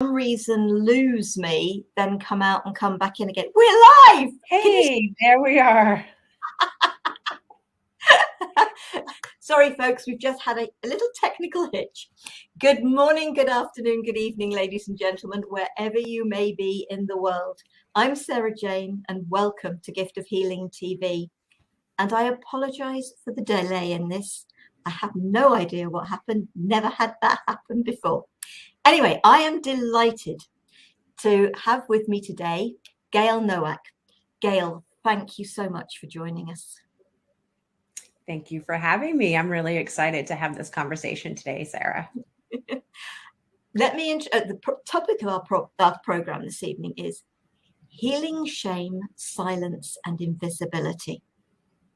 some reason lose me, then come out and come back in again. We're live. Hey, there we are. Sorry, folks, we've just had a little technical hitch. Good morning, good afternoon, good evening, ladies and gentlemen, wherever you may be in the world. I'm Sarah Jane, and welcome to Gift of Healing TV. And I apologize for the delay in this. I have no idea what happened. Never had that happen before. Anyway, I am delighted to have with me today Gayle Nowak. Gayle, thank you so much for joining us. Thank you for having me. I'm really excited to have this conversation today, Sarah. Let me the topic of our program this evening is healing shame, silence, and invisibility.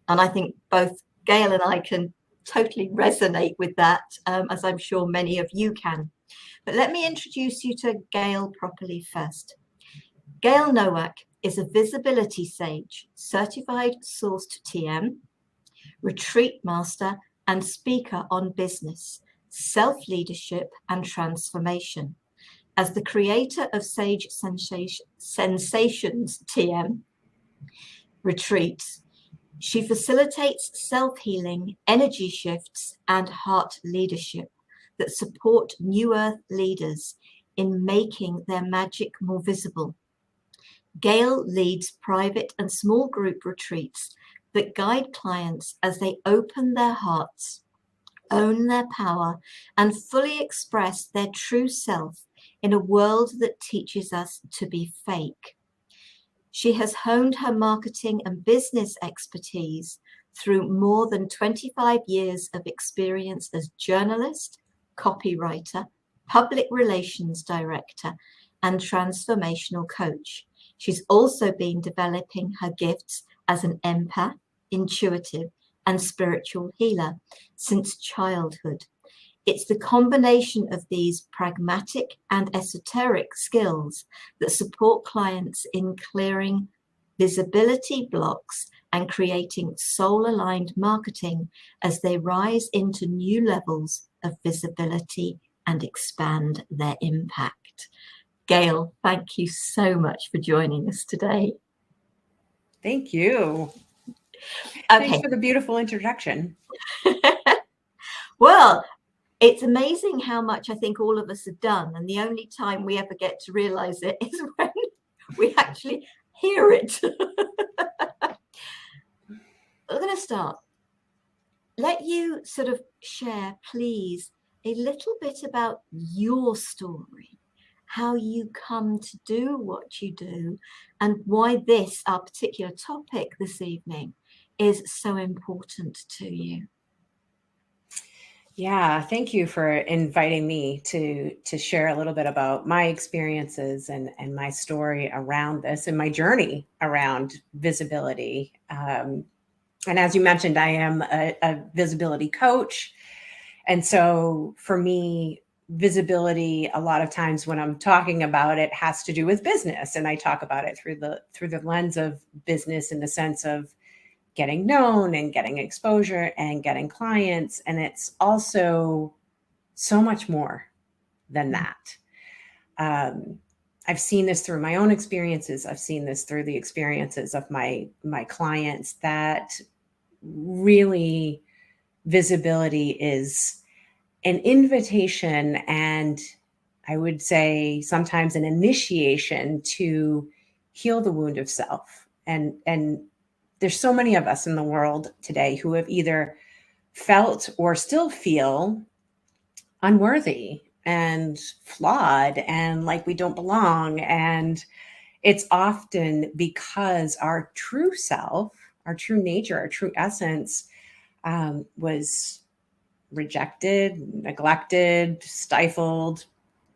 And I think both Gayle and I can totally resonate with that, as I'm sure many of you can. But let me introduce you to Gayle properly first. Gayle Nowak is a visibility sage, certified sourced TM, retreat master, and speaker on business, self-leadership, and transformation. As the creator of Sage Sensations TM retreats, she facilitates self-healing, energy shifts, and heart leadership that support New Earth leaders in making their magic more visible. Gayle leads private and small group retreats that guide clients as they open their hearts, own their power, and fully express their true self in a world that teaches us to be fake. She has honed her marketing and business expertise through more than 25 years of experience as journalist, copywriter, public relations director, and transformational coach. She's also been developing her gifts as an empath, intuitive, and spiritual healer since childhood. It's the combination of these pragmatic and esoteric skills that support clients in clearing visibility blocks and creating soul-aligned marketing as they rise into new levels of visibility and expand their impact. Gayle, thank you so much for joining us today. Thank you. Okay. Thanks for the beautiful introduction. Well, it's amazing how much I think all of us have done. And the only time we ever get to realize it is when we actually hear it. We're going to start. Let you sort of share, please, a little bit about your story, how you come to do what you do, and why this, our particular topic this evening, is so important to you. Yeah, thank you for inviting me to share a little bit about my experiences and my story around this and my journey around visibility. And as you mentioned, I am a visibility coach. And so for me, visibility, a lot of times when I'm talking about it, has to do with business. And I talk about it through the lens of business in the sense of getting known and getting exposure and getting clients. And it's also so much more than that. I've seen this through my own experiences. I've seen this through the experiences of my clients, that really visibility is an invitation, and I would say sometimes an initiation to heal the wound of self. And there's so many of us in the world today who have either felt or still feel unworthy and flawed and like we don't belong. And it's often because our true self, our true nature, our true essence was rejected, neglected, stifled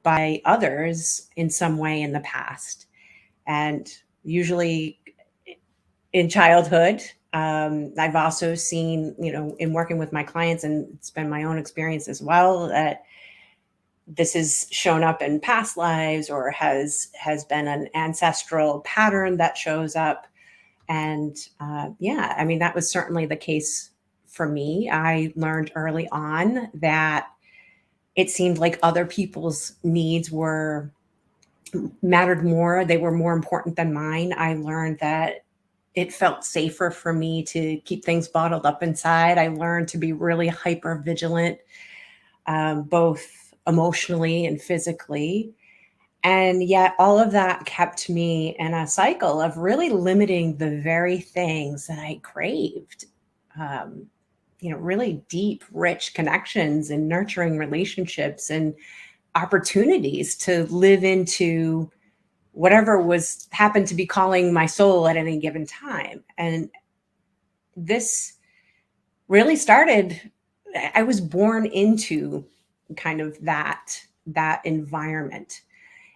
by others in some way in the past. And usually in childhood, I've also seen, in working with my clients, and it's been my own experience as well, that this has shown up in past lives or has been an ancestral pattern that shows up. And that was certainly the case for me. I learned early on that it seemed like other people's needs were mattered more. They were more important than mine. I learned that it felt safer for me to keep things bottled up inside. I learned to be really hyper vigilant, both emotionally and physically. And yet, all of that kept me in a cycle of really limiting the very things that I craved. Um, really deep, rich connections and nurturing relationships and opportunities to live into whatever was happened to be calling my soul at any given time. And this really started, I was born into kind of that environment.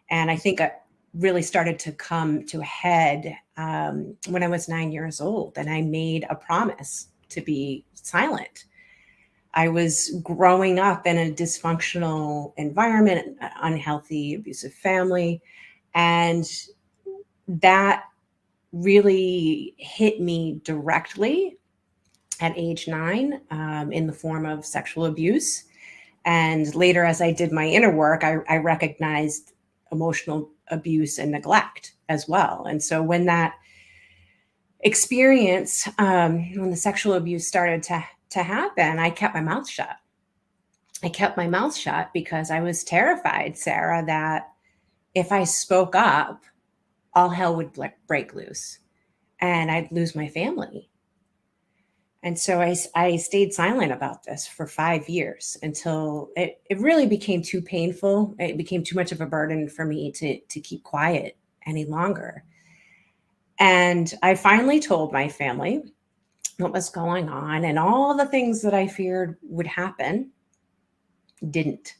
And I think I really started to come to a head when I was 9 years old, and I made a promise to be silent. I was growing up in a dysfunctional environment, an unhealthy, abusive family, and that really hit me directly at age 9 in the form of sexual abuse. And later, as I did my inner work, I recognized emotional abuse and neglect as well. And so when that experience, when the sexual abuse started to happen, I kept my mouth shut. I kept my mouth shut because I was terrified, Sarah, that if I spoke up, all hell would break loose and I'd lose my family. And so I stayed silent about this for 5 years until it really became too painful. It became too much of a burden for me to keep quiet any longer. And I finally told my family what was going on, and all the things that I feared would happen didn't.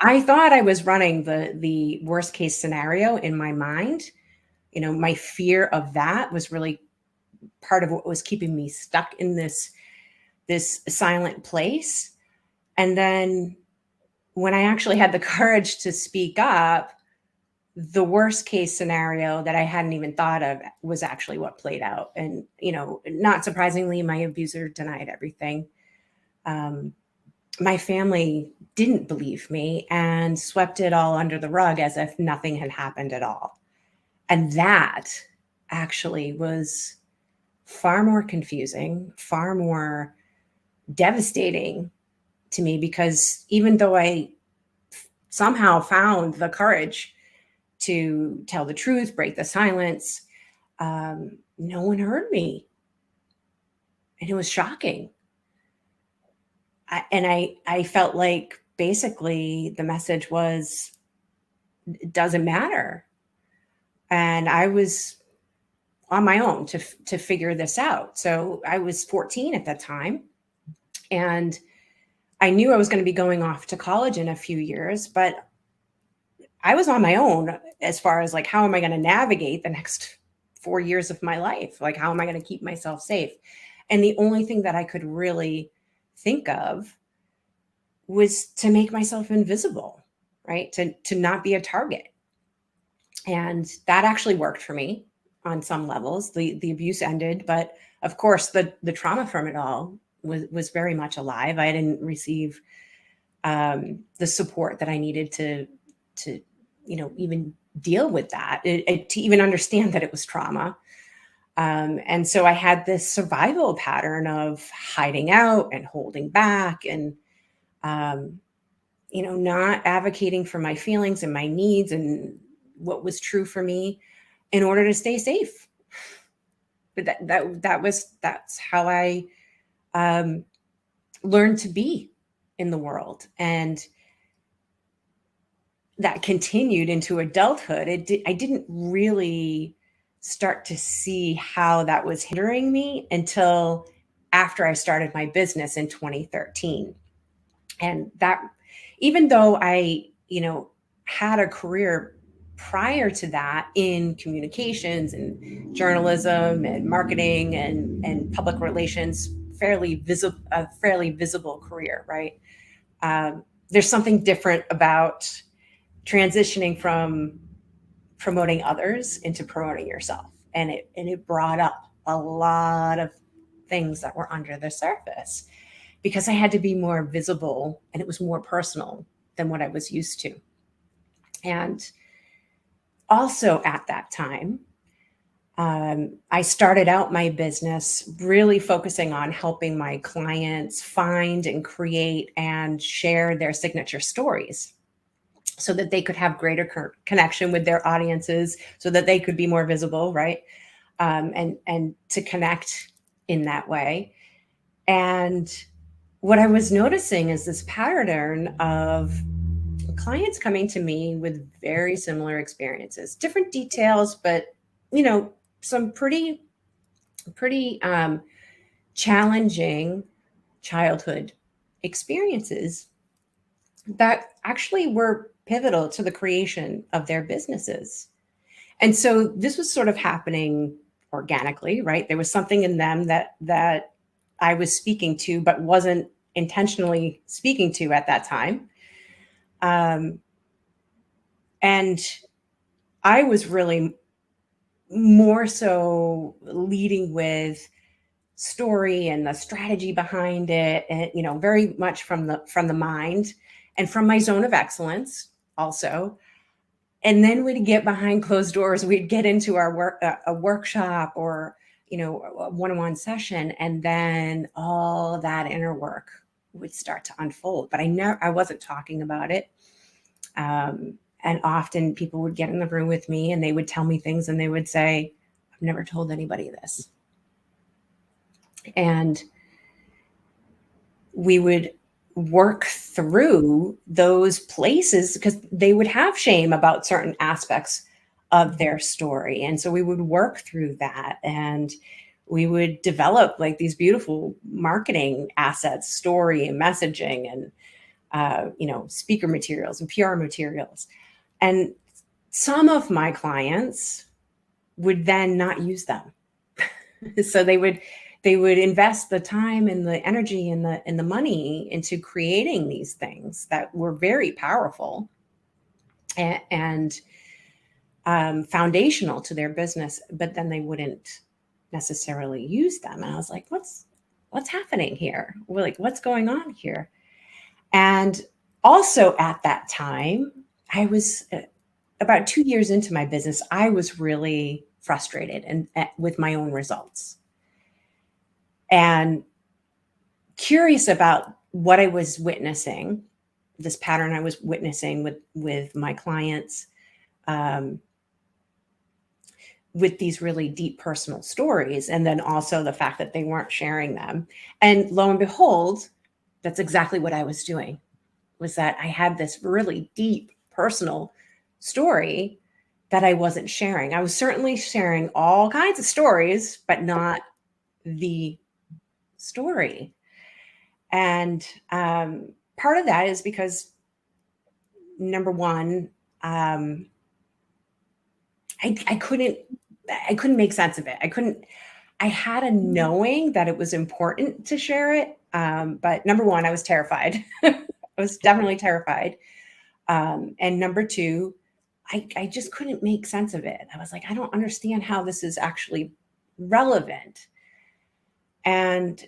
I thought I was running the worst case scenario in my mind. My fear of that was really part of what was keeping me stuck in this silent place. And then when I actually had the courage to speak up, the worst case scenario that I hadn't even thought of was actually what played out. And, not surprisingly, my abuser denied everything. My family didn't believe me and swept it all under the rug as if nothing had happened at all. And that actually was far more confusing, far more devastating to me, because even though I somehow found the courage to tell the truth, break the silence, no one heard me. And it was shocking. I felt like basically the message was, it doesn't matter. And I was on my own to figure this out. So I was 14 at that time. And I knew I was going to be going off to college in a few years, but I was on my own as far as like, how am I going to navigate the next 4 years of my life? Like, how am I going to keep myself safe? And the only thing that I could really think of was to make myself invisible, right? To not be a target. And that actually worked for me on some levels. The abuse ended, but of course the trauma from it all was very much alive. I didn't receive the support that I needed to even deal with that, to even understand that it was trauma. And so I had this survival pattern of hiding out and holding back and, not advocating for my feelings and my needs and what was true for me in order to stay safe. But that's how I learned to be in the world. And that continued into adulthood. I didn't really start to see how that was hindering me until after I started my business in 2013. And that, even though I, had a career prior to that in communications and journalism and marketing and public relations, a fairly visible career, right? There's something different about transitioning from promoting others into promoting yourself. And it brought up a lot of things that were under the surface because I had to be more visible and it was more personal than what I was used to. And also at that time, I started out my business really focusing on helping my clients find and create and share their signature stories so that they could have greater connection with their audiences, so that they could be more visible, right? And to connect in that way. And what I was noticing is this pattern of clients coming to me with very similar experiences, different details, but some pretty challenging childhood experiences that actually were pivotal to the creation of their businesses. And so this was sort of happening organically, right? There was something in them that I was speaking to, but wasn't intentionally speaking to at that time. And I was really more so leading with story and the strategy behind it, and very much from the mind and from my zone of excellence also. And then we'd get behind closed doors, we'd get into our a workshop or a one-on-one session, and then all that inner work would start to unfold. But I wasn't talking about it. And often people would get in the room with me and they would tell me things and they would say, I've never told anybody this. And we would work through those places because they would have shame about certain aspects of their story. And so we would work through that, and we would develop like these beautiful marketing assets, story and messaging, and speaker materials and PR materials. And some of my clients would then not use them. So they would invest the time and the energy and the money into creating these things that were very powerful and foundational to their business, but then they wouldn't necessarily use them. And I was like, what's happening here? We're like, what's going on here? And also at that time, I was about 2 years into my business. I was really frustrated and with my own results, and curious about what I was witnessing, this pattern I was witnessing with my clients, with these really deep personal stories, and then also the fact that they weren't sharing them. And lo and behold, that's exactly what I was doing, was that I had this really deep personal story that I wasn't sharing. I was certainly sharing all kinds of stories, but not the story. And part of that is because, number one, I couldn't make sense of it. I had a knowing that it was important to share it. But number one, I was terrified. I was definitely terrified. And number two, I just couldn't make sense of it. I was like, I don't understand how this is actually relevant. And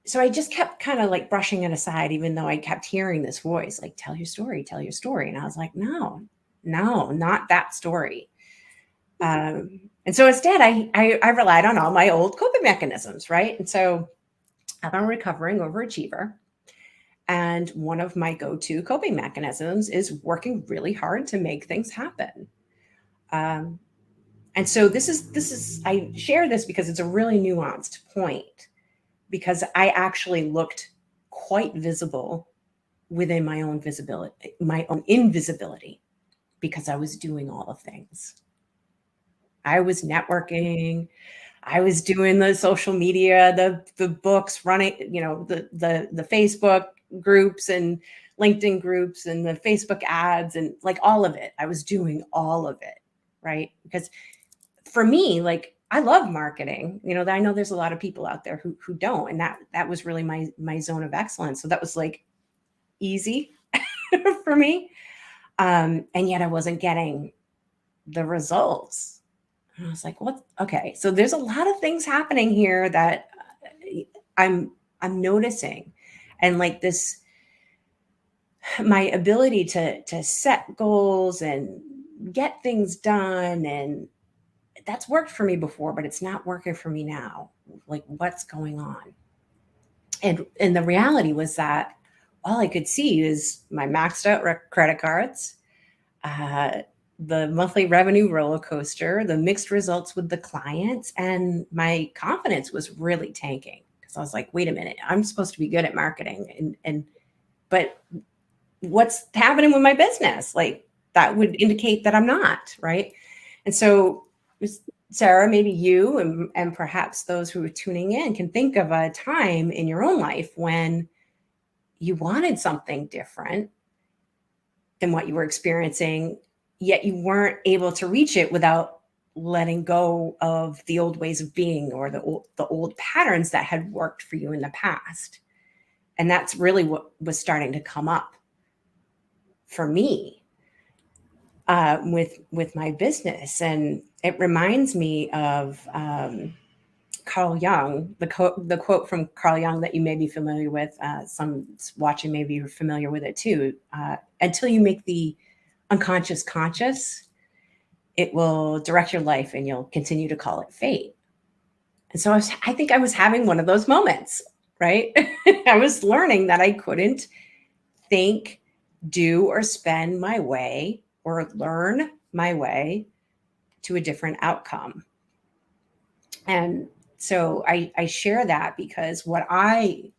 so I just kept kind of like brushing it aside, even though I kept hearing this voice, like, tell your story, tell your story. And I was like, no, not that story. And so instead, I relied on all my old coping mechanisms, right? And so I'm a recovering overachiever. And one of my go-to coping mechanisms is working really hard to make things happen. And so this is, I share this because it's a really nuanced point, because I actually looked quite visible within my own visibility, my own invisibility, because I was doing all the things. I was networking. I was doing the social media, the books, running, the Facebook groups and LinkedIn groups and the Facebook ads and like all of it. I was doing all of it, right? Because for me, like, I love marketing. I know there's a lot of people out there who don't, and that was really my zone of excellence. So that was like easy for me. And yet I wasn't getting the results. And I was like, what? Okay. So there's a lot of things happening here that I'm noticing. And like this my ability to set goals and get things done, and that's worked for me before, but it's not working for me now. Like, what's going on? And the reality was that all I could see is my maxed out credit cards, uh, the monthly revenue roller coaster, the mixed results with the clients, and my confidence was really tanking because I was like, wait a minute, I'm supposed to be good at marketing, but what's happening with my business? Like, that would indicate that I'm not, right? And so, Sara, maybe you and perhaps those who are tuning in can think of a time in your own life when you wanted something different than what you were experiencing, yet you weren't able to reach it without letting go of the old ways of being or the old patterns that had worked for you in the past. And that's really what was starting to come up for me with my business. And it reminds me of Carl Jung, the quote from Carl Jung that you may be familiar with. Some watching may be familiar with it too. Until you make the unconscious conscious, it will direct your life and you'll continue to call it fate. And so I think I was having one of those moments, right? I was learning that I couldn't think, do, or spend my way or learn my way to a different outcome. And so I share that because what I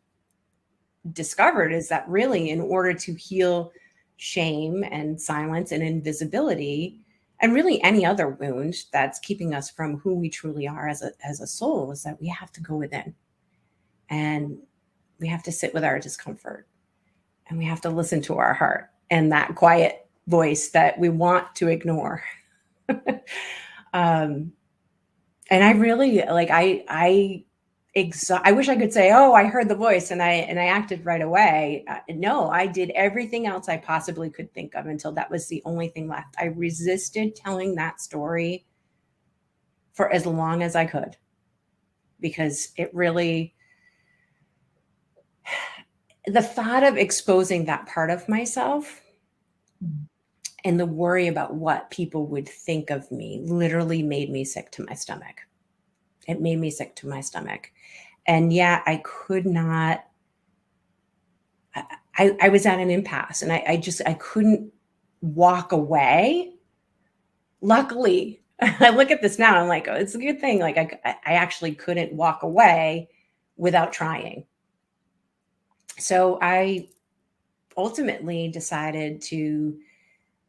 discovered is that really, in order to heal shame and silence and invisibility, and really any other wound that's keeping us from who we truly are as a soul, is that we have to go within and we have to sit with our discomfort and we have to listen to our heart and that quiet voice that we want to ignore. And I really I wish I could say, oh, I heard the voice and I acted right away. No, I did everything else I possibly could think of until that was the only thing left. I resisted telling that story for as long as I could because it really, the thought of exposing that part of myself and the worry about what people would think of me literally made me sick to my stomach. It made me sick to my stomach. And yet I could not, I was at an impasse and I couldn't walk away. Luckily, I look at this now, I'm like, oh, it's a good thing. Like I actually couldn't walk away without trying. So I ultimately decided to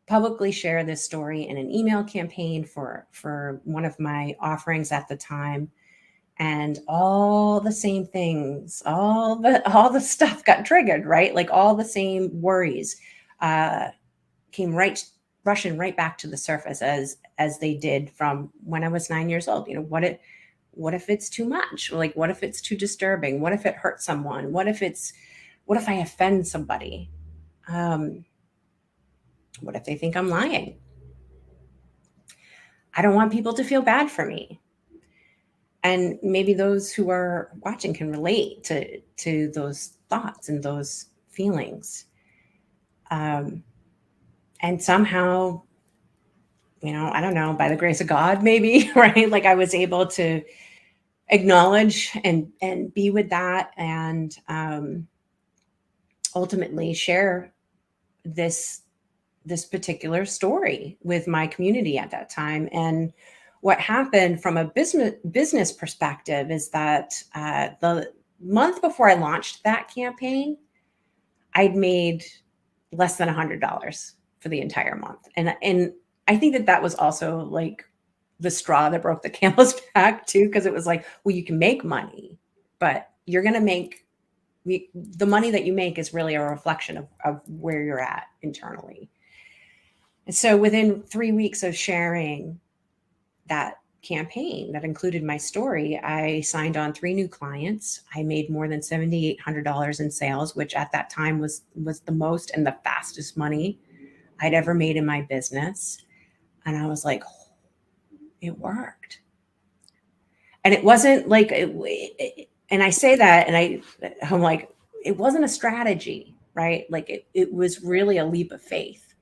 publicly share this story in an email campaign for one of my offerings at the time. And all the same things, all the stuff got triggered, right? Like all the same worries came rushing right back to the surface as they did from when I was 9 years old. You know, what if it's too much? Like, what if it's too disturbing? What if it hurts someone? What if I offend somebody? What if they think I'm lying? I don't want people to feel bad for me. And maybe those who are watching can relate to those thoughts and those feelings. And somehow, you know, I don't know, by the grace of God, maybe, right? Like I was able to acknowledge and be with that and ultimately share this particular story with my community at that time. And what happened from a business perspective is that the month before I launched that campaign, I'd made less than $100 for the entire month. And I think that was also like the straw that broke the camel's back too, because it was like, well, you can make money, but you're going to make the money that you make is really a reflection of where you're at internally. And so within 3 weeks of sharing that campaign that included my story, I signed on 3 new clients. I made more than $7,800 in sales, which at that time was the most and the fastest money I'd ever made in my business. And I was like, oh, it worked. And it wasn't like, and I say that, and I'm like, it wasn't a strategy. right? Like it was really a leap of faith.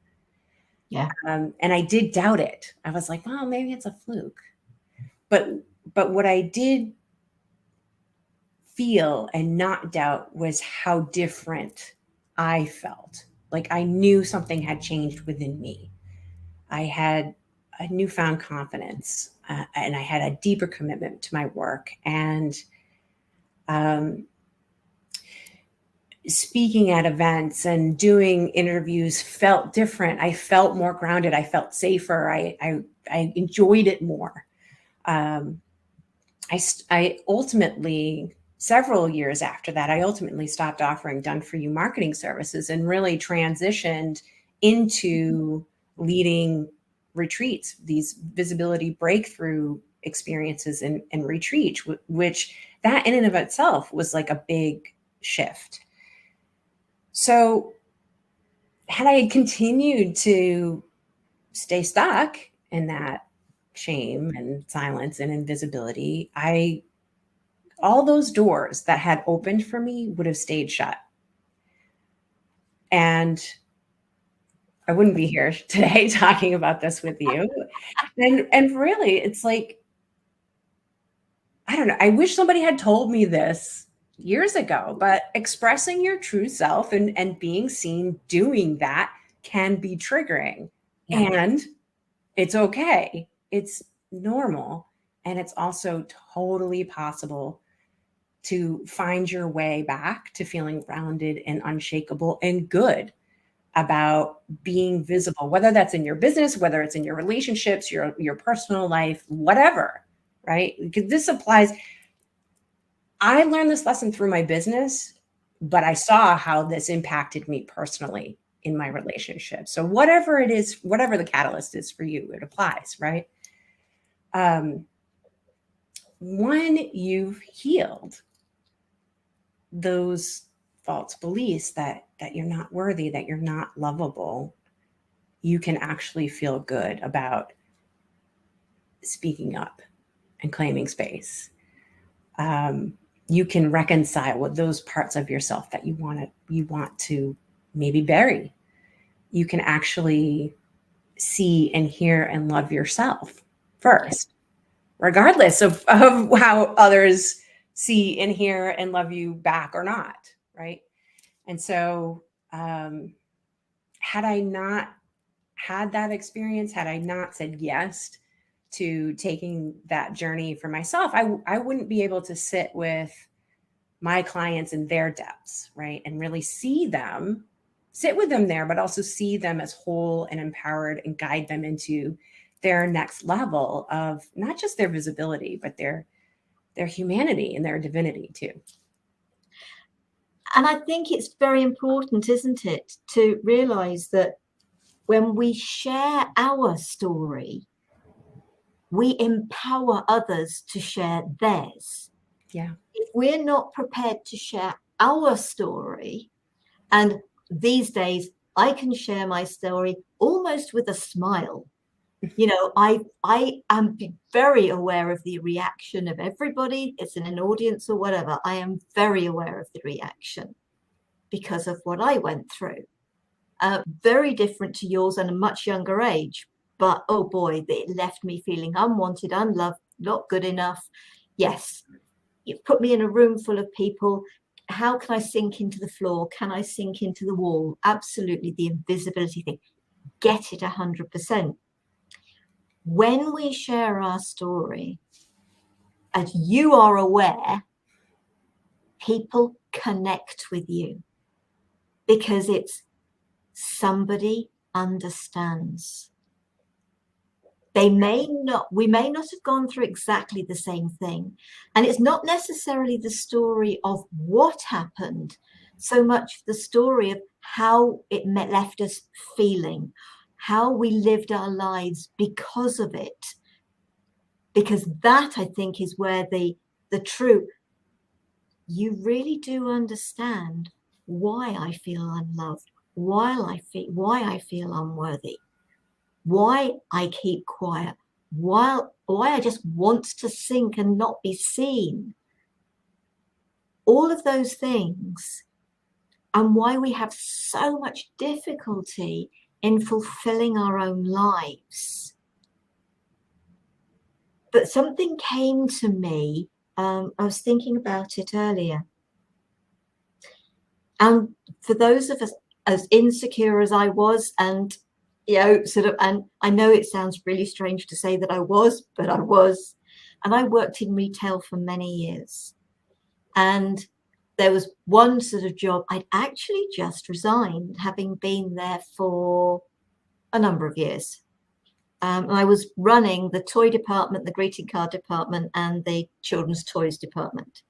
Yeah. And I did doubt it. I was like, well, maybe it's a fluke. But what I did feel and not doubt was how different I felt. Like I knew something had changed within me. I had a newfound confidence, and I had a deeper commitment to my work. And um, speaking at events and doing interviews felt different. I felt more grounded. I felt safer. I enjoyed it more. Um, I ultimately, several years after that, I ultimately stopped offering done for you marketing services and really transitioned into leading retreats, these visibility breakthrough experiences and retreats, which that in and of itself was like a big shift. So had I continued to stay stuck in that shame and silence and invisibility, all those doors that had opened for me would have stayed shut. And I wouldn't be here today talking about this with you. And really, it's like, I don't know. I wish somebody had told me this years ago, but expressing your true self and being seen doing that can be triggering. Yeah. And it's okay. It's normal. And it's also totally possible to find your way back to feeling grounded and unshakable and good about being visible, whether that's in your business, whether it's in your relationships, your personal life, whatever, right? Because this applies. I learned this lesson through my business, but I saw how this impacted me personally in my relationship. So whatever it is, whatever the catalyst is for you, it applies, right? When you've healed those false beliefs that you're not worthy, that you're not lovable, you can actually feel good about speaking up and claiming space. You can reconcile with those parts of yourself that you want to maybe bury. You can actually see and hear and love yourself first, regardless of how others see and hear and love you back or not, right? And so, had I not had that experience, had I not said yes to taking that journey for myself, I wouldn't be able to sit with my clients in their depths, right? And really see them, sit with them there, but also see them as whole and empowered and guide them into their next level of not just their visibility, but their humanity and their divinity too. And I think it's very important, isn't it, to realize that when we share our story, we empower others to share theirs. Yeah. If we're not prepared to share our story, and these days I can share my story almost with a smile. You know, I am very aware of the reaction of everybody. It's in an audience or whatever. I am very aware of the reaction because of what I went through. Very different to yours and a much younger age. But oh boy, it left me feeling unwanted, unloved, not good enough. Yes, you put me in a room full of people. How can I sink into the floor? Can I sink into the wall? Absolutely, the invisibility thing. Get it 100%. When we share our story, as you are aware, people connect with you because it's somebody understands. We may not have gone through exactly the same thing. And it's not necessarily the story of what happened, so much the story of how it left us feeling, how we lived our lives because of it. Because that, I think, is where the true, you really do understand why I feel unloved, why I feel unworthy, why I keep quiet, why I just want to sink and not be seen. All of those things and why we have so much difficulty in fulfilling our own lives. But something came to me. I was thinking about it earlier. And for those of us as insecure as I was, and and I know it sounds really strange to say that I was, but I was. And I worked in retail for many years. And there was one sort of job I'd actually just resigned, having been there for a number of years. I was running the toy department, the greeting card department, and the children's toys department.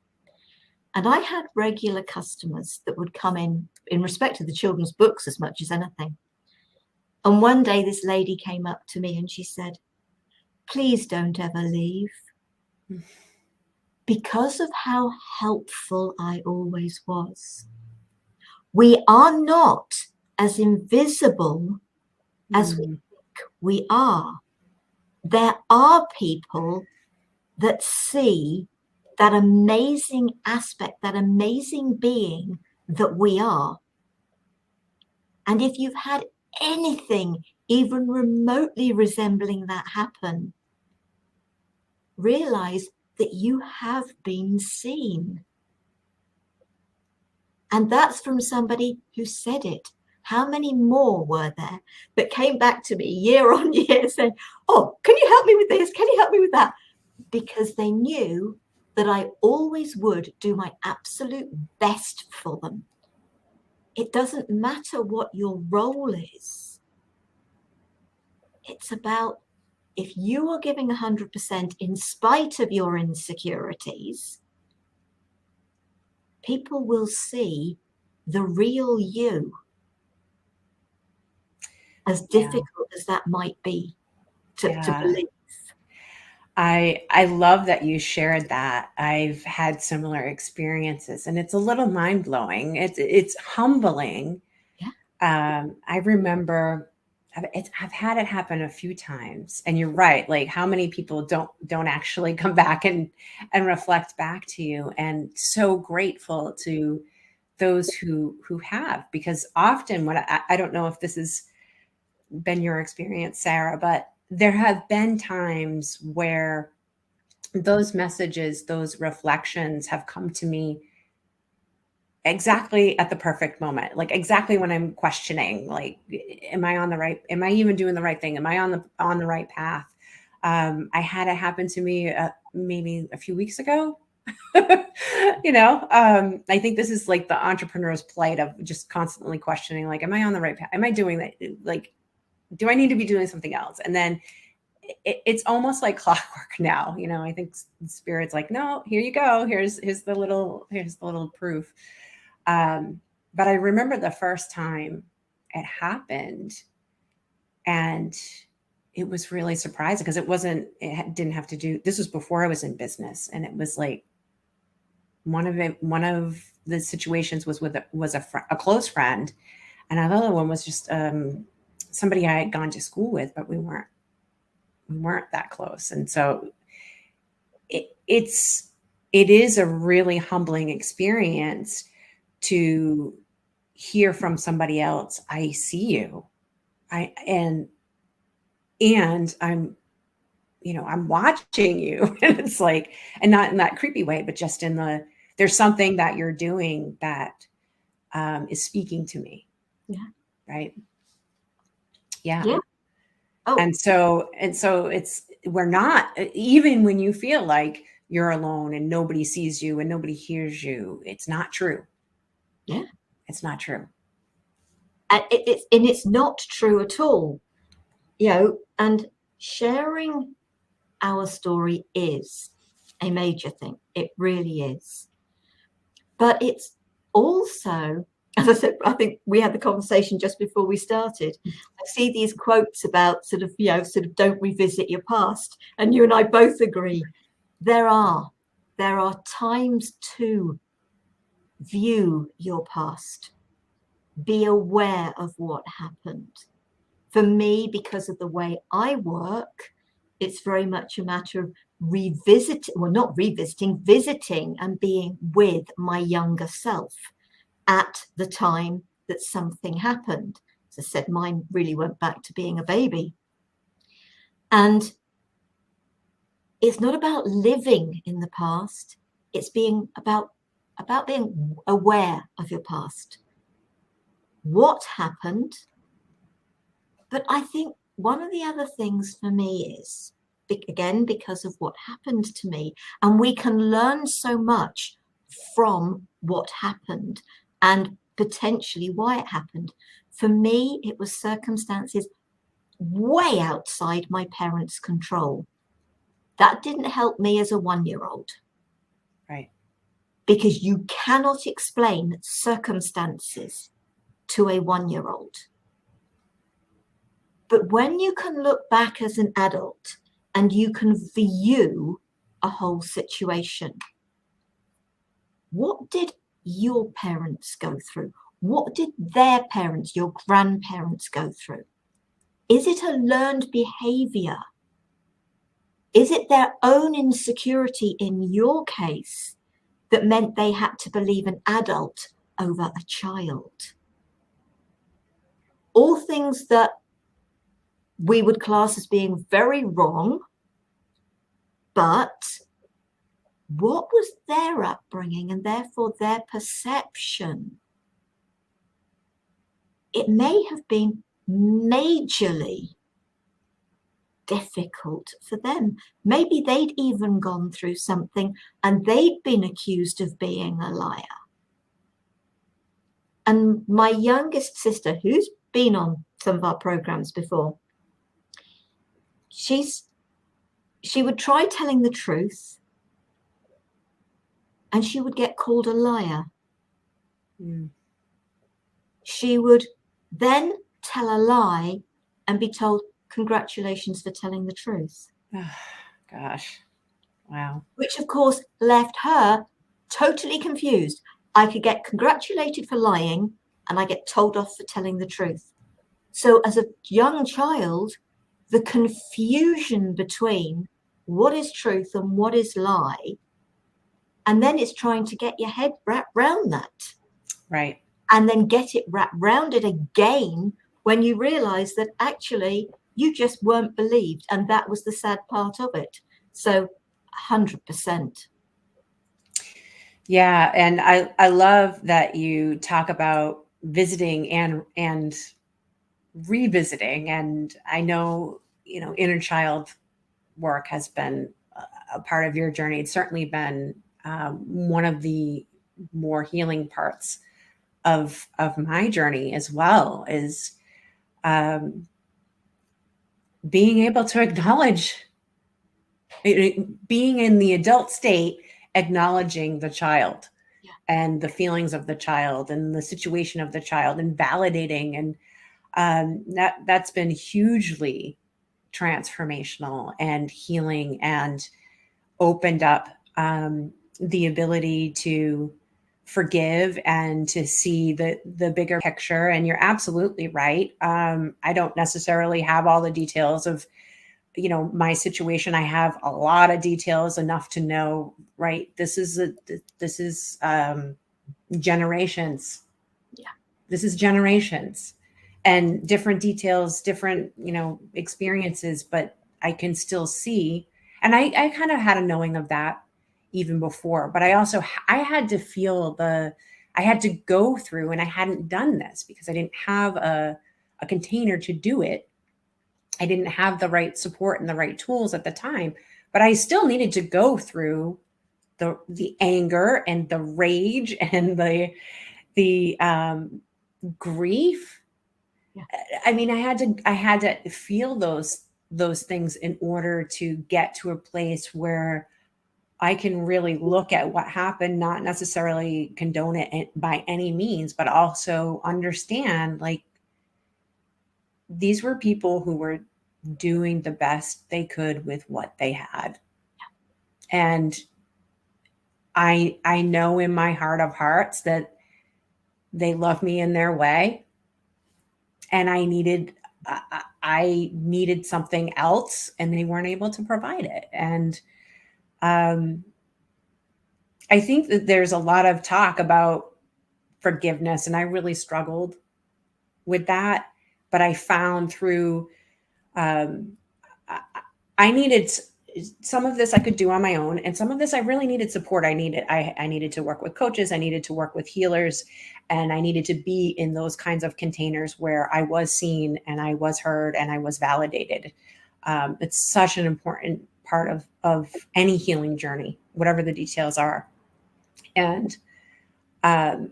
And I had regular customers that would come in respect to the children's books as much as anything. And one day this lady came up to me and she said, "Please don't ever leave." Because of how helpful I always was. We are not as invisible as we think we are. There are people that see that amazing aspect, that amazing being that we are. And if you've had anything even remotely resembling that happen, realize that you have been seen. And that's from somebody who said it. How many more were there that came back to me year on year saying, "Oh, can you help me with this? Can you help me with that?" Because they knew that I always would do my absolute best for them. It doesn't matter what your role is. It's about, if you are giving 100% in spite of your insecurities, people will see the real you, as difficult as that might be to believe. I love that you shared that. I've had similar experiences, and it's a little mind-blowing. It's humbling. Yeah. I remember I've had it happen a few times, and you're right. Like, how many people don't actually come back and reflect back to you, and so grateful to those who have, because often when I don't know if this has been your experience, Sara, but there have been times where those messages, those reflections have come to me exactly at the perfect moment, like exactly when I'm questioning, like, am I even doing the right thing? Am I on the right path? I had it happen to me maybe a few weeks ago. I think this is like the entrepreneur's plight of just constantly questioning, like, am I on the right path? Am I doing that? Like, do I need to be doing something else? And then it's almost like clockwork now. I think Spirit's like, no, here you go. Here's the little proof. But I remember the first time it happened, and it was really surprising because it didn't have to do, this was before I was in business. And it was like, one of the situations was with a close friend. And another one was just, somebody I had gone to school with, but we weren't that close. And so it is a really humbling experience to hear from somebody else, "I see you. And I'm watching you." And it's like, and not in that creepy way, but just in there's something that you're doing that is speaking to me. Yeah. Right. Yeah. Yeah. Oh. And so we're not, even when you feel like you're alone and nobody sees you and nobody hears you, it's not true. Yeah. It's not true. And it's not true at all. And sharing our story is a major thing. It really is. But it's also, as I said, I think we had the conversation just before we started. I see these quotes about sort of don't revisit your past. And you and I both agree. There are times to view your past. Be aware of what happened. For me, because of the way I work, it's very much a matter of visiting and being with my younger self. at the time that something happened. As I said, mine really went back to being a baby. And it's not about living in the past. It's being about being aware of your past. What happened? But I think one of the other things for me is, again, because of what happened to me, and we can learn so much from what happened and potentially why it happened. For me, it was circumstances way outside my parents' control. That didn't help me as a 1-year-old. Right. Because you cannot explain circumstances to a 1-year-old. But when you can look back as an adult and you can view a whole situation, what did your parents go through? What did their parents, your grandparents, go through? Is it a learned behavior? Is it their own insecurity in your case that meant they had to believe an adult over a child? All things that we would class as being very wrong, but what was their upbringing and therefore their perception? It may have been majorly difficult for them. Maybe they'd even gone through something and they'd been accused of being a liar. And my youngest sister, who's been on some of our programs before, she would try telling the truth and she would get called a liar. Mm. She would then tell a lie and be told, congratulations for telling the truth. Gosh. Wow. Which, of course, left her totally confused. I could get congratulated for lying and I get told off for telling the truth. So as a young child, the confusion between what is truth and what is lie, and then it's trying to get your head wrapped around that. Right. And then get it wrapped around it again when you realize that actually you just weren't believed. And that was the sad part of it. So 100%. Yeah. And I love that you talk about visiting and revisiting. And I know, inner child work has been a part of your journey. It's certainly been one of the more healing parts of my journey as well, is being able to acknowledge, being in the adult state, acknowledging the child. Yeah. And the feelings of the child and the situation of the child, and validating. And that's been hugely transformational and healing, and opened up the ability to forgive and to see the bigger picture. And you're absolutely right. I don't necessarily have all the details of, my situation. I have a lot of details, enough to know, right, this is generations. Yeah. This is generations, and different details, different, experiences, but I can still see. And I kind of had a knowing of that even before, but I had to feel I had to go through, and I hadn't done this because I didn't have a container to do it. I didn't have the right support and the right tools at the time, but I still needed to go through the anger and the rage and the grief. Yeah. I mean, I had to feel those things in order to get to a place where I can really look at what happened, not necessarily condone it by any means, but also understand, like, these were people who were doing the best they could with what they had. And I know in my heart of hearts that they love me in their way. And I needed something else, and they weren't able to provide it. And I think that there's a lot of talk about forgiveness, and I really struggled with that. But I found through, um, I needed some of this I could do on my own, and some of this I really needed support. I needed to work with coaches, I needed to work with healers, and I needed to be in those kinds of containers where I was seen and I was heard and I was validated. It's such an important part of any healing journey, whatever the details are. And um,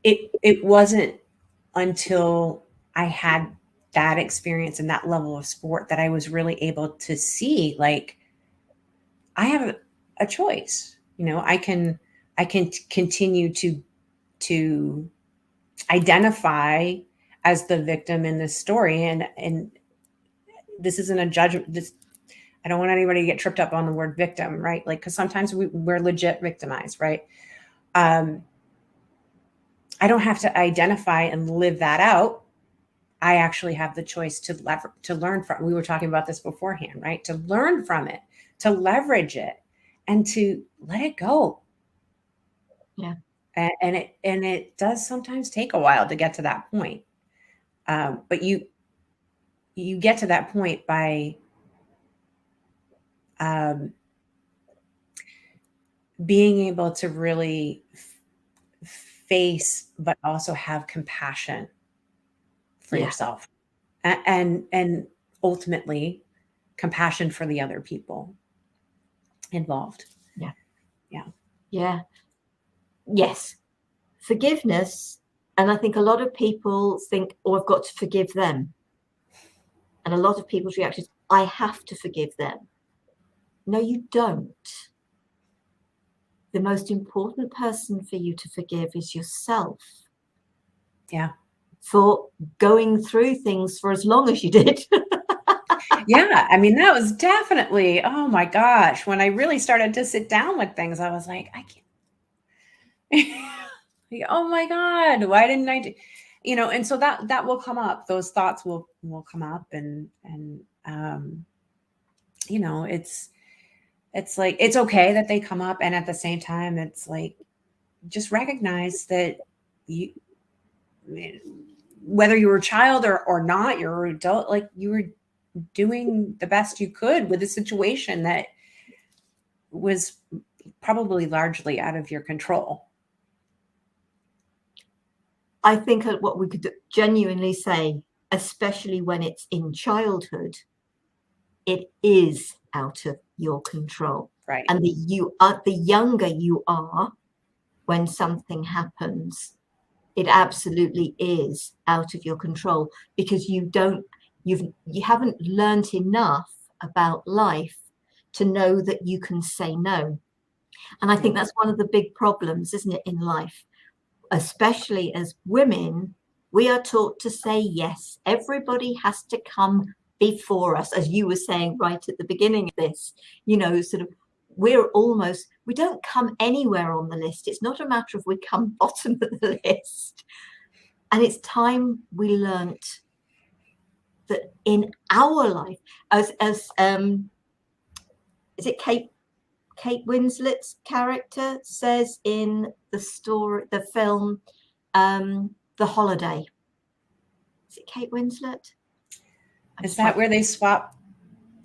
it wasn't until I had that experience and that level of sport that I was really able to see, like, I have a choice. You know, I can continue to identify as the victim in this story, and this isn't a judgment. This, I don't want anybody to get tripped up on the word victim, right? Like, because sometimes we're legit victimized, right? I don't have to identify and live that out. I actually have the choice to learn from. We were talking about this beforehand, right? To learn from it, to leverage it, and to let it go. Yeah. And it does sometimes take a while to get to that point. But you get to that point by being able to really face, but also have compassion for yourself, and ultimately compassion for the other people involved. Yeah. Yeah. Yeah. Yes. Forgiveness. And I think a lot of people think, oh, I've got to forgive them. And a lot of people's reaction is, I have to forgive them. No, you don't. The most important person for you to forgive is yourself. Yeah. For going through things for as long as you did. Yeah. I mean, that was definitely, oh my gosh, when I really started to sit down with things, I was like, I can't. Like, oh my God, why didn't I do, you know? And so that will come up. Those thoughts will come up, and you know, it's like, it's okay that they come up. And at the same time, it's like, just recognize that you, whether you were a child or not, you're an adult, like, you were doing the best you could with a situation that was probably largely out of your control. I think what we could genuinely say, especially when it's in childhood, it is out of your control. Right. And the younger you are when something happens, it absolutely is out of your control, because you haven't learned enough about life to know that you can say no. And I think that's one of the big problems, isn't it, in life? Especially as women, we are taught to say yes. Everybody has to come before us, as you were saying right at the beginning of this, you know, sort of, we don't come anywhere on the list. It's not a matter of we come bottom of the list. And it's time we learnt that in our life, as is it Kate Winslet's character says in the film, The Holiday. Is it Kate Winslet? Is that where they swap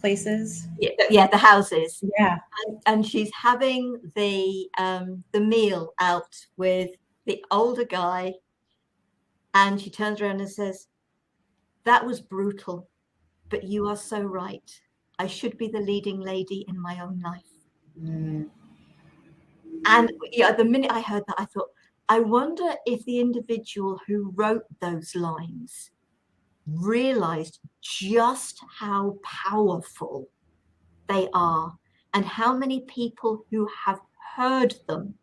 places? Yeah, the houses. Yeah. And she's having the meal out with the older guy, and she turns around and says, "That was brutal, but you are so right. I should be the leading lady in my own life." Mm. And yeah, the minute I heard that, I thought, I wonder if the individual who wrote those lines realized just how powerful they are, and how many people who have heard them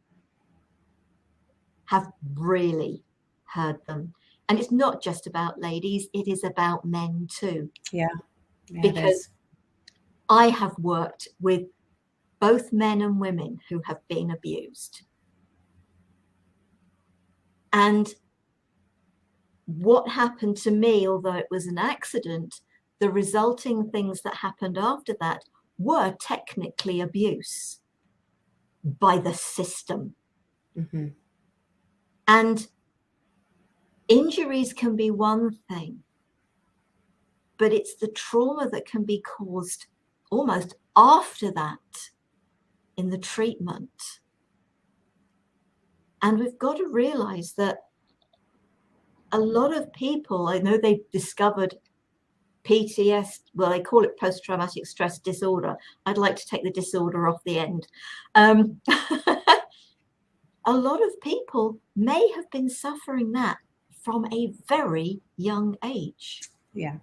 have really heard them. And it's not just about ladies, it is about men too. Yeah. Because I have worked with both men and women who have been abused. And what happened to me, although it was an accident, the resulting things that happened after that were technically abuse by the system. Mm-hmm. And injuries can be one thing, but it's the trauma that can be caused almost after that in the treatment. And we've got to realize that a lot of people, I know they've discovered PTS, well, they call it post-traumatic stress disorder. I'd like to take the disorder off the end. A lot of people may have been suffering that from a very young age. Yeah.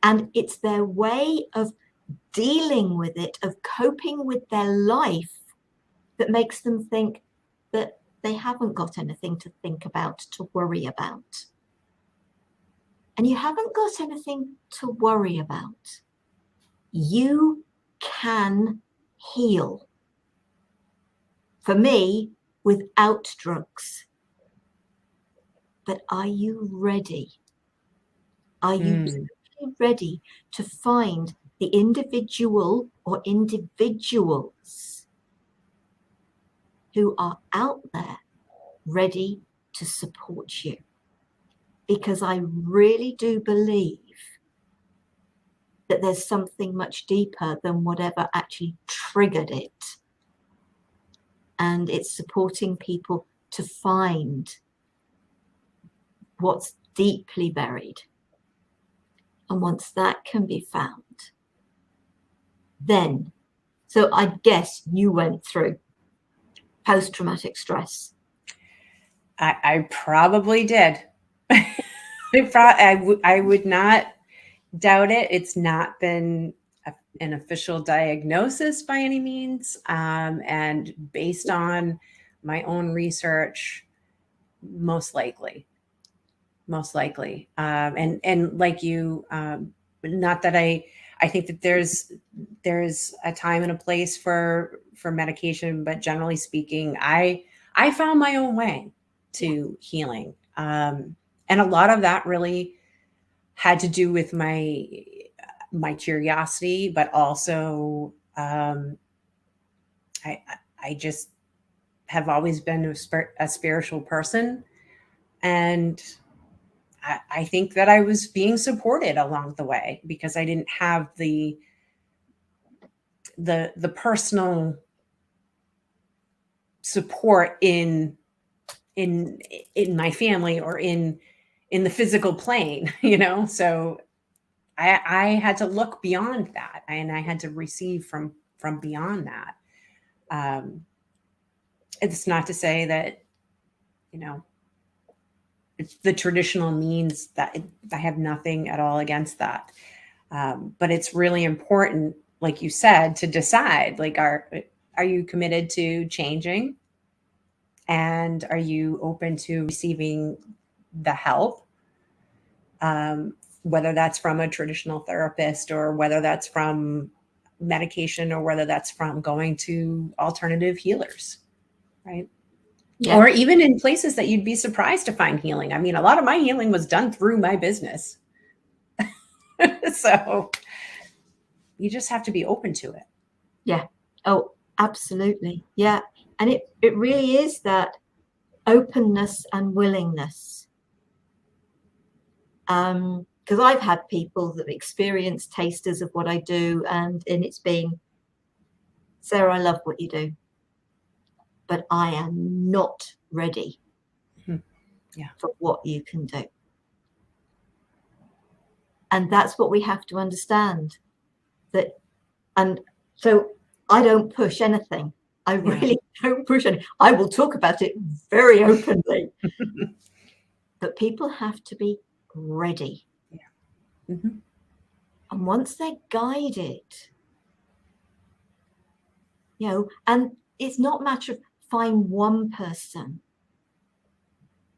And it's their way of dealing with it, of coping with their life, that makes them think that they haven't got anything to think about, to worry about. And you haven't got anything to worry about. You can heal. For me, without drugs. But are you ready? Are you ready to find the individual or individuals who are out there ready to support you? Because I really do believe that there's something much deeper than whatever actually triggered it. And it's supporting people to find what's deeply buried. And once that can be found, then, so I guess you went through post-traumatic stress. I probably did. I would not doubt it. It's not been an official diagnosis by any means. And based on my own research, most likely. And like you, not that I think that there's a time and a place for medication, but generally speaking, I found my own way to healing. And a lot of that really had to do with my curiosity, but also I just have always been a spiritual person, and I think that I was being supported along the way because I didn't have the personal support in my family or in the physical plane, so I had to look beyond that, and I had to receive from beyond that. It's not to say that, it's the traditional means, that I have nothing at all against that. But it's really important, like you said, to decide, like, are you committed to changing? And are you open to receiving the help? Whether that's from a traditional therapist, or whether that's from medication, or whether that's from going to alternative healers, right? Yeah. Or even in places that you'd be surprised to find healing. I mean, a lot of my healing was done through my business. So you just have to be open to it. Yeah. Oh, absolutely. Yeah. And it really is that openness and willingness. Because I've had people that experience tasters of what I do, and it's been, Sarah, I love what you do, but I am not ready for what you can do. And that's what we have to understand. And so I don't push anything. I really don't push anything. I will talk about it very openly. But people have to be ready. Yeah. Mm-hmm. And once they're guided, and it's not a matter of find one person,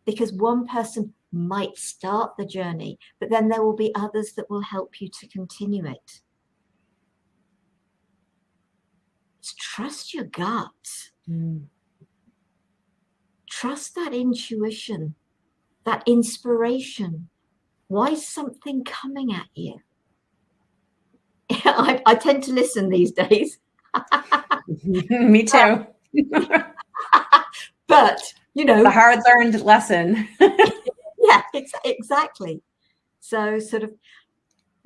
because one person might start the journey, but then there will be others that will help you to continue it. Trust your gut. Trust that intuition, that inspiration. Why is something coming at you? I tend to listen these days. Me too. But The hard learned lesson. Yeah, exactly. So sort of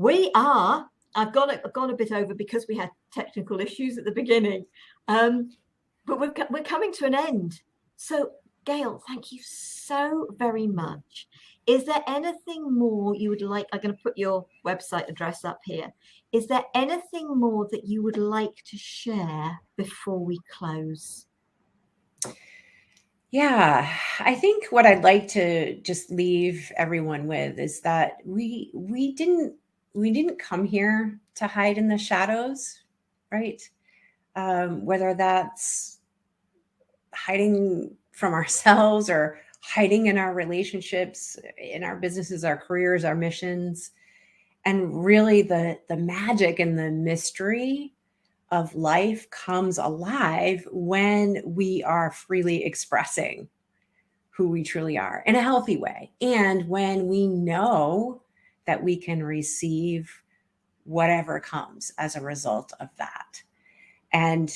I've gone a bit over because we had technical issues at the beginning, but we're coming to an end. So Gayle, thank you so very much. Is there anything more you would like? I'm going to put your website address up here. Is there anything more that you would like to share before we close? Yeah, I think what I'd like to just leave everyone with is that we didn't come here to hide in the shadows, right? Whether that's hiding from ourselves or hiding in our relationships, in our businesses, our careers, our missions, and really the magic and the mystery of life comes alive when we are freely expressing who we truly are in a healthy way. And when we know that we can receive whatever comes as a result of that. And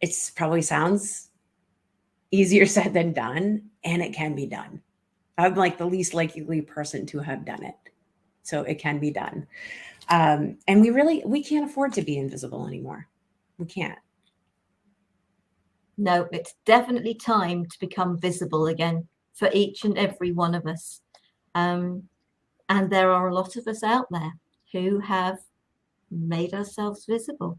it's probably sounds easier said than done, and it can be done. I'm like the least likely person to have done it. So it can be done. And we can't afford to be invisible anymore. We can't. No, it's definitely time to become visible again for each and every one of us. And there are a lot of us out there who have made ourselves visible.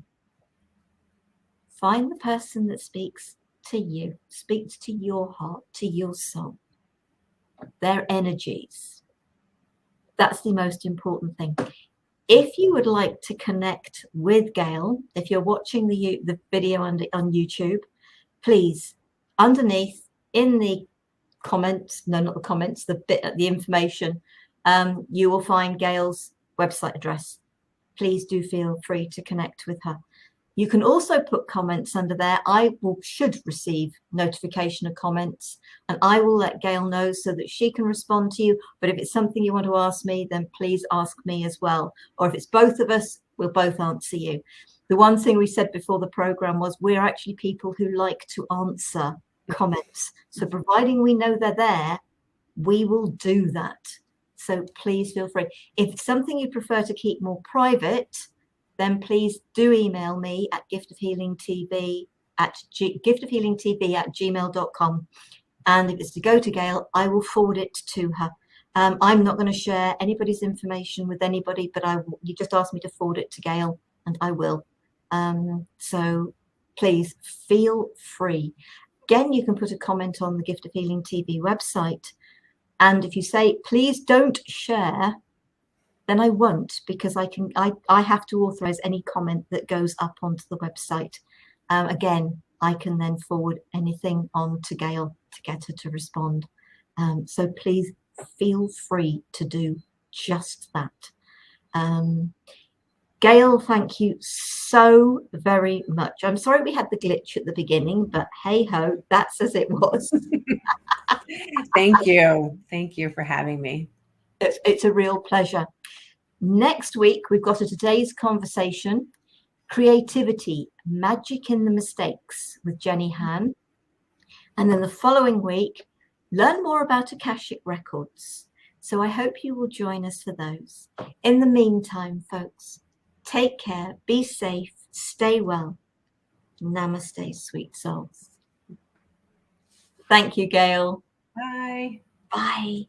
Find the person that speaks to you, speaks to your heart, to your soul, their energies. That's the most important thing. If you would like to connect with Gayle, if you're watching the video on YouTube, please, underneath in the comments, no, not the comments, the information, you will find Gayle's website address. Please do feel free to connect with her. You can also put comments under there. I should receive notification of comments, and I will let Gayle know so that she can respond to you. But if it's something you want to ask me, then please ask me as well. Or if it's both of us, we'll both answer you. The one thing we said before the program was we're actually people who like to answer comments. So providing we know they're there, we will do that. So please feel free. If it's something you prefer to keep more private, then please do email me at giftofhealingtv@gmail.com. And if it's to go to Gayle, I will forward it to her. I'm not going to share anybody's information with anybody, but you just asked me to forward it to Gayle, and I will. So please feel free. Again, you can put a comment on the Gift of Healing TV website. And if you say, please don't share, then I won't, because I have to authorize any comment that goes up onto the website. Again, I can then forward anything on to Gayle to get her to respond. So please feel free to do just that. Gayle, thank you so very much. I'm sorry we had the glitch at the beginning, but hey ho, that's as it was. Thank you. Thank you for having me. It's a real pleasure. Next week, we've got a today's conversation, Creativity, Magic in the Mistakes with Jenny Han. And then the following week, learn more about Akashic Records. So I hope you will join us for those. In the meantime, folks, take care, be safe, stay well. Namaste, sweet souls. Thank you, Gayle. Bye. Bye.